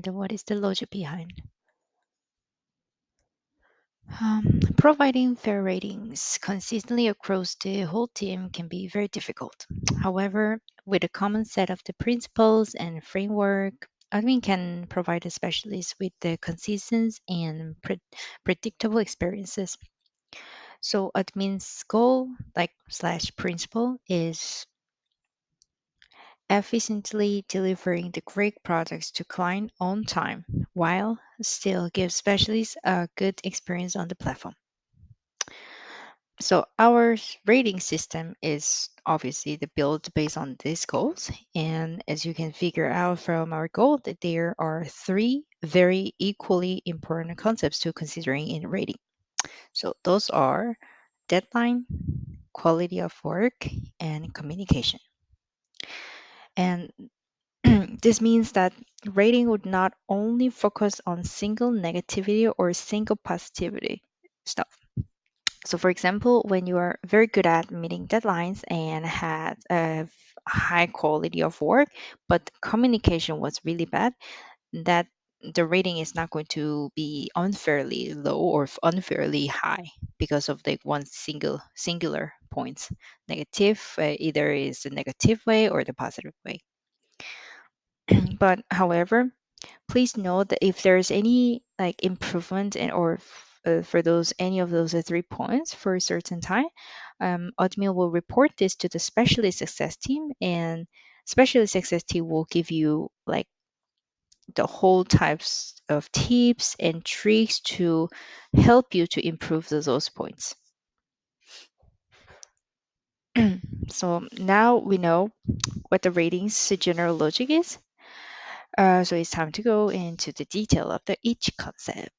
what is the logic behind? Providing fair ratings consistently across the whole team can be very difficult. However, with a common set of the principles and framework, admin can provide the specialists with the consistent and predictable experiences. So admin's goal, like slash principle, is efficiently delivering the great products to client on time while still give specialists a good experience on the platform. So our rating system is obviously the build based on these goals. And as you can figure out from our goal, that there are three very equally important concepts to considering in rating. So those are deadline, quality of work, and communication. And this means that rating would not only focus on single negativity or single positivity stuff. So, for example, when you are very good at meeting deadlines and had a high quality of work, but communication was really bad, that the rating is not going to be unfairly low or unfairly high because of the one singular points. Negative, either is the negative way or the positive way. But however, please note that if there's any like improvement and or for those any of those 3 points for a certain time, admin will report this to the specialist success team, and specialist success team will give you like the whole types of tips and tricks to help you to improve those points. So now we know what the ratings general logic is. So it's time to go into the detail of each concept.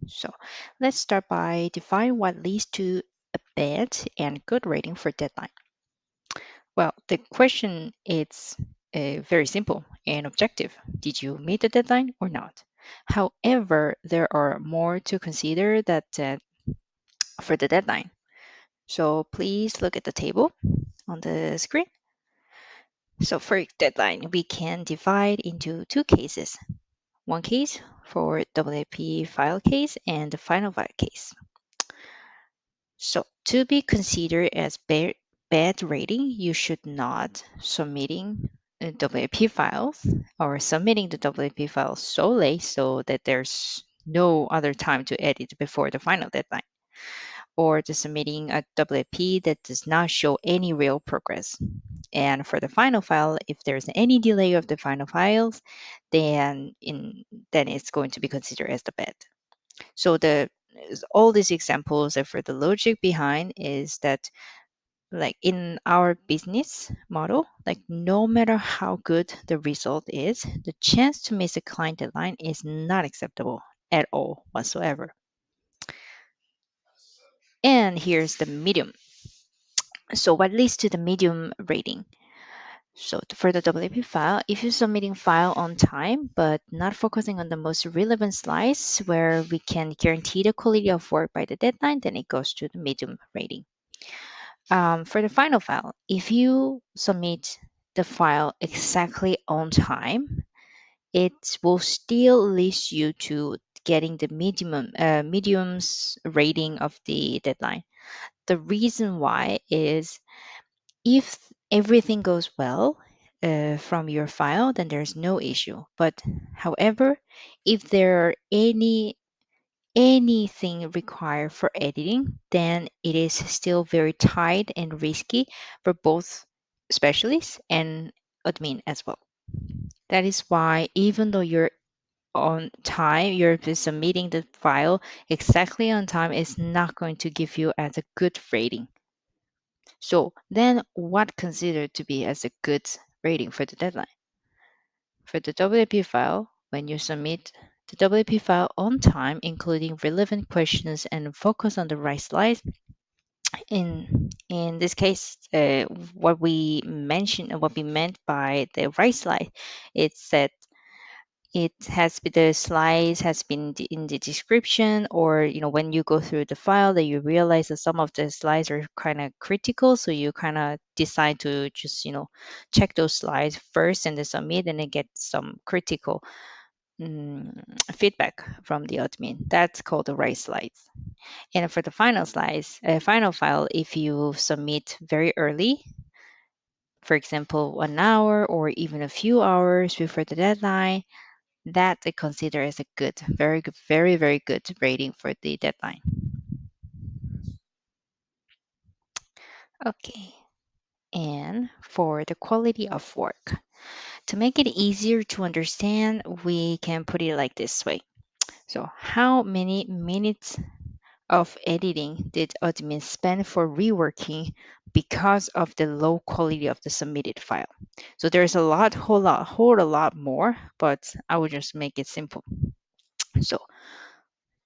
So let's start by defining what leads to a bad and good rating for deadline. Well, the question is very simple and objective. Did you meet the deadline or not? However, there are more to consider that for the deadline. So please look at the table on the screen. So for deadline, we can divide into two cases. One case for WAP file case and the final file case. So to be considered as bad rating, you should not submitting WAP files or submitting the WAP files so late so that there's no other time to edit before the final deadline, or the submitting a WAP that does not show any real progress. And for the final file, if there's any delay of the final files, then it's going to be considered as the bad. So all these examples are for the logic behind is that like in our business model, like no matter how good the result is, the chance to miss a client deadline is not acceptable at all whatsoever. And here's the medium. So what leads to the medium rating? So for the WP file, if you're submitting file on time but not focusing on the most relevant slides where we can guarantee the quality of work by the deadline, then it goes to the medium rating. For the final file, if you submit the file exactly on time, it will still lead you to getting the medium's rating of the deadline. The reason why is if everything goes well from your file, then there's no issue. But however, if there are anything required for editing, then it is still very tight and risky for both specialists and admin as well. That is why even though you're on time, you're submitting the file exactly on time is not going to give you as a good rating. So then what considered to be as a good rating for the deadline? For the WP file, when you submit the WP file on time, including relevant questions and focus on the right slide, in this case, what we meant by the right slide, it's that it has been, the slides has been in the description, or when you go through the file that you realize that some of the slides are kind of critical, so you kind of decide to just check those slides first and then submit, and then get some critical mm, feedback from the admin. That's called the right slides. And for the final slides, final file, if you submit very early, for example, 1 hour or even a few hours before the deadline, that I consider as a good, very good, very, very good rating for the deadline. Okay. And for the quality of work, to make it easier to understand, we can put it like this way. So, how many minutes of editing did admin spend for reworking because of the low quality of the submitted file? So there's a lot, whole a lot more, but I will just make it simple. So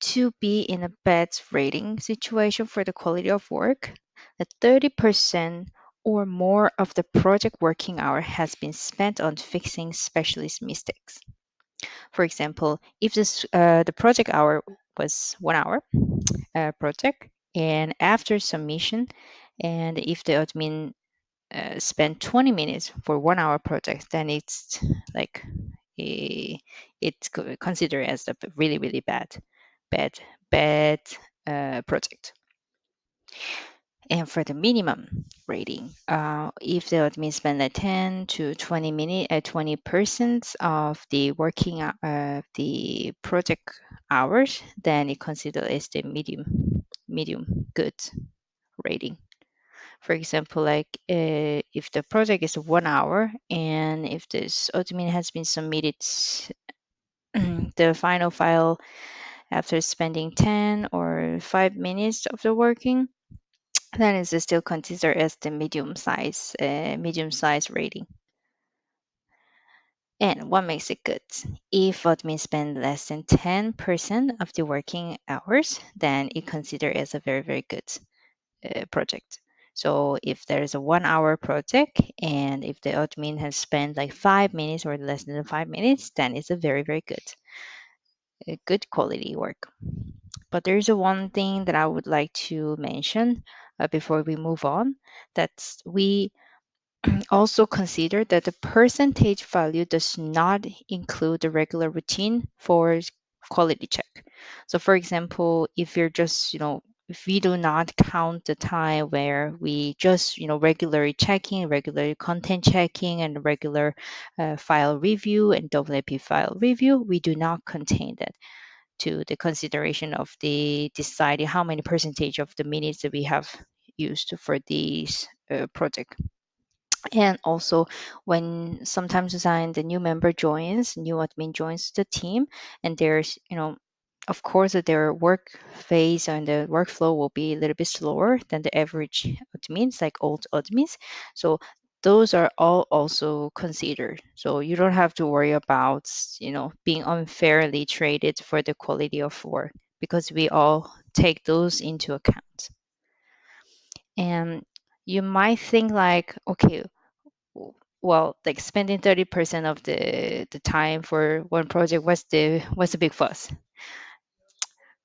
to be in a bad rating situation for the quality of work, the 30% or more of the project working hour has been spent on fixing specialist mistakes. For example, if the project hour was 1 hour project, and after submission, and if the admin spent 20 minutes for 1 hour project, then it's like it's considered as a really, really bad, bad project. And for the minimum rating, if the admin spend like 10 to 20 minutes, 20% of the working the project hours, then it considered as the medium good rating. For example, like if the project is 1 hour, and if this admin has been submitted the final file after spending 10 or 5 minutes of the working, then it's still considered as the medium size rating. And what makes it good? If admin spend less than 10% of the working hours, then it considered as a very, very good project. So if there is a 1 hour project, and if the admin has spent like 5 minutes or less than 5 minutes, then it's a very, very good quality work. But there's a one thing that I would like to mention before we move on. That's we also consider that the percentage value does not include the regular routine for quality check. So, for example, if you're just, if we do not count the time where we just, regularly checking, regular content checking, and regular file review and WP file review, we do not contain that to the consideration of the deciding how many percentage of the minutes that we have used for this project. And also, when sometimes design the new member joins, new admin joins the team, and there's, of course, that their work phase and the workflow will be a little bit slower than the average admins, like old admins. So those are all also considered. So you don't have to worry about, being unfairly traded for the quality of work, because we all take those into account. And you might think like, okay, well, like spending 30% of the time for one project, what's the big fuss?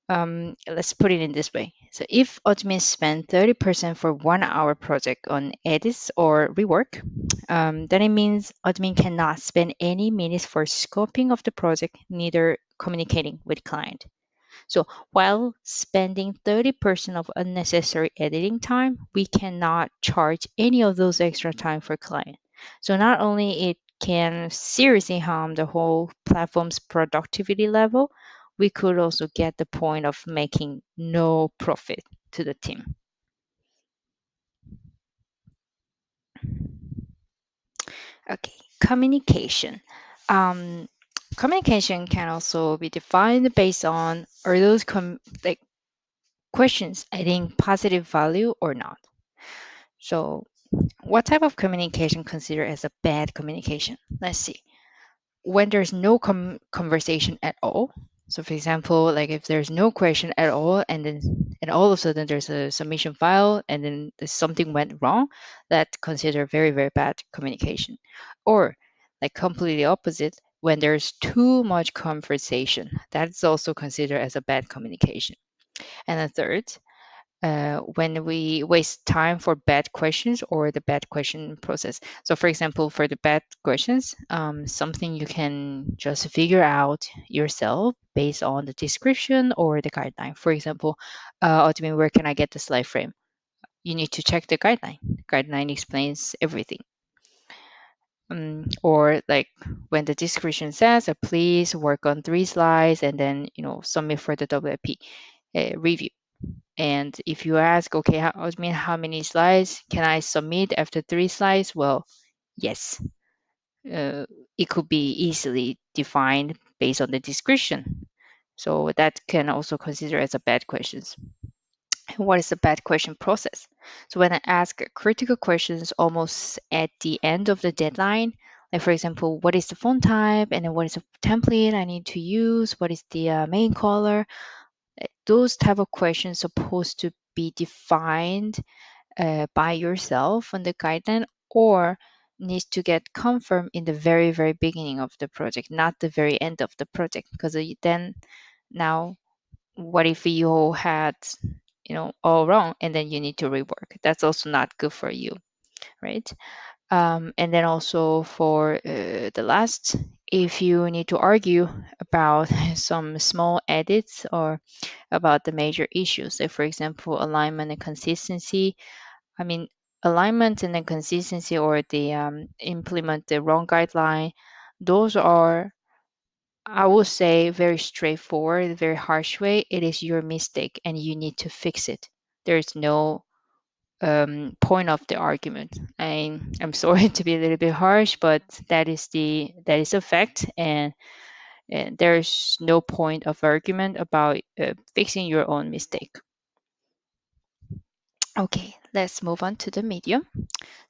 Let's put it in this way. So if admins spend 30% for 1 hour project on edits or rework, then it means admin cannot spend any minutes for scoping of the project, neither communicating with client. So while spending 30% of unnecessary editing time, we cannot charge any of those extra time for client. So not only it can seriously harm the whole platform's productivity level, we could also get the point of making no profit to the team. Okay, communication. Um, Communication can also be defined based on are those like questions adding positive value or not. So, what type of communication considered as a bad communication? Let's see. When there's no conversation at all. So, for example, like if there's no question at all, and all of a sudden there's a submission file, and then there's something went wrong, that considered very, very bad communication. Or like completely opposite. when there's too much conversation. That's also considered as a bad communication. And the third, when we waste time for bad questions or the bad question process. So, for example, for the bad questions, something you can just figure out yourself based on the description or the guideline. For example, ultimately, where can I get the slide frame? You need to check the guideline. Guideline explains everything. Or like when the description says, please work on 3 slides and then submit for the WIP review. And if you ask, okay, how many slides can I submit after 3 slides? Well, yes, uh, it could be easily defined based on the description. So that can also consider as a bad questions. What is the bad question process? So when I ask critical questions almost at the end of the deadline, like for example, what is the font type, and then what is the template I need to use? What is the main color? Those type of questions supposed to be defined by yourself on the guideline, or needs to get confirmed in the very very beginning of the project, not the very end of the project, because then now what if you had all wrong and then you need to rework? That's also not good for you, right? And then also for the last, if you need to argue about some small edits or about the major issues, like for example alignment and consistency. I mean, alignment and then consistency, or the implement the wrong guideline, those are, I would say, very straightforward, very harsh way. It is your mistake and you need to fix it. There's no point of the argument. I'm sorry to be a little bit harsh, but that is a fact, and there's no point of argument about fixing your own mistake. Okay, let's move on to the medium.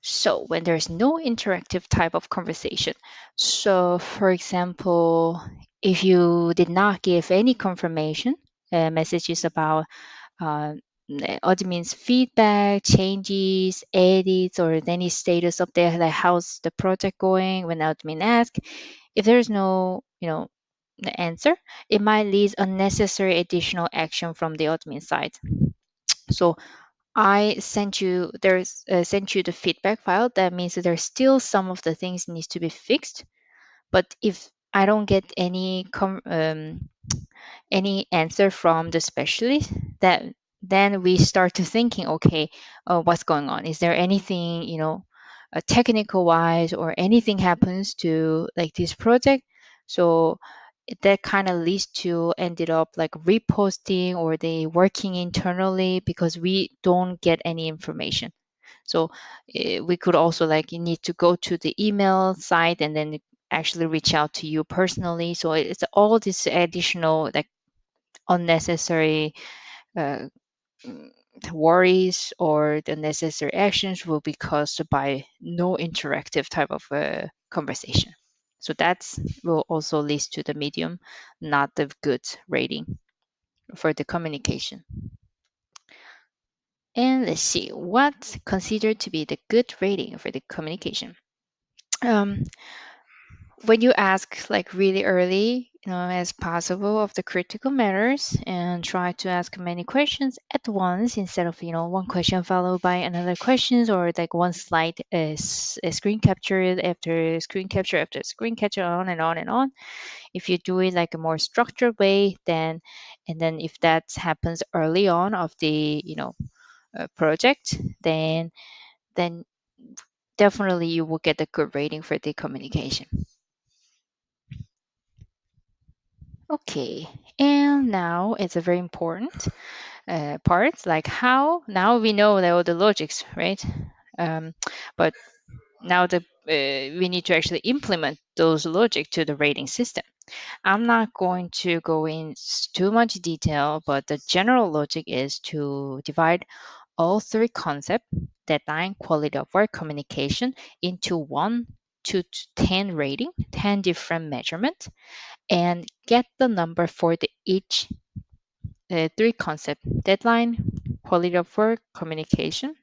So when there's no interactive type of conversation, so for example, if you did not give any confirmation messages about uh, admin's feedback, changes, edits, or any status update, like how's the project going when admin asks, if there's no, the answer, it might lead unnecessary additional action from the admin side. So I sent you the feedback file. That means that there's still some of the things needs to be fixed. But if I don't get any answer from the specialist, that then we start to thinking, okay, what's going on? Is there anything, technical wise, or anything happens to like this project? So that kind of leads to ended up like reposting or they working internally because we don't get any information. So we could also like you need to go to the email site and then actually reach out to you personally. So it's all this additional like unnecessary uh, mm, worries, or the necessary actions will be caused by no interactive type of conversation. So that's will also lead to the medium, not the good rating for the communication. And let's see what's considered to be the good rating for the communication. Um, when you ask like really early, as possible of the critical matters, and try to ask many questions at once instead of one question followed by another questions, or like one slide is a screen capture after screen capture after screen capture, on and on and on. If you do it like a more structured way, then and then if that happens early on of the project, then definitely you will get a good rating for the communication. Okay, and now it's a very important part, like how now we know all the logics, right? Um, but now we need to actually implement those logic to the rating system. I'm not going to go in too much detail, but the general logic is to divide all three concepts, deadline, quality of work, communication, into 1 to 10 rating, 10 different measurements, and get the number for the each three concept: deadline, quality of work, communication.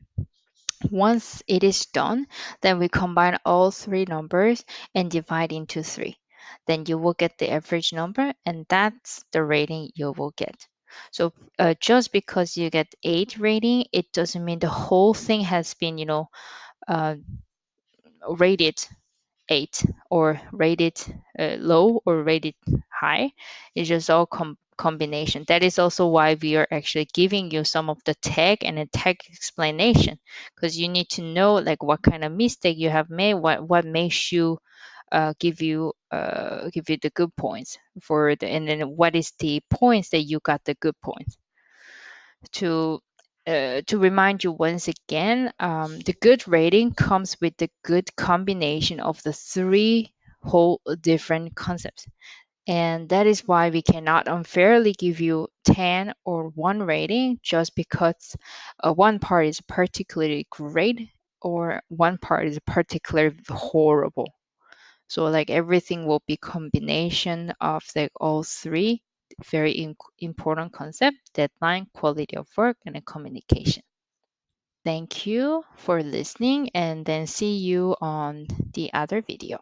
Once it is done, then we combine all three numbers and divide into three. then you will get the average number, and that's the rating you will get. So just because you get 8 rating, it doesn't mean the whole thing has been, uh, rated 8 or rated low or rated high. It's just all combination. That is also why we are actually giving you some of the tag and a tag explanation, because you need to know like what kind of mistake you have made, what makes you give you the good points for the, and then what is the points that you got the good points. To remind you once again, the good rating comes with the good combination of the three whole different concepts. And that is why we cannot unfairly give you 10 or 1 rating just because one part is particularly great or one part is particularly horrible. So like everything will be combination of like all three very important concept: deadline, quality of work, and a communication. Thank you for listening, and then see you on the other video.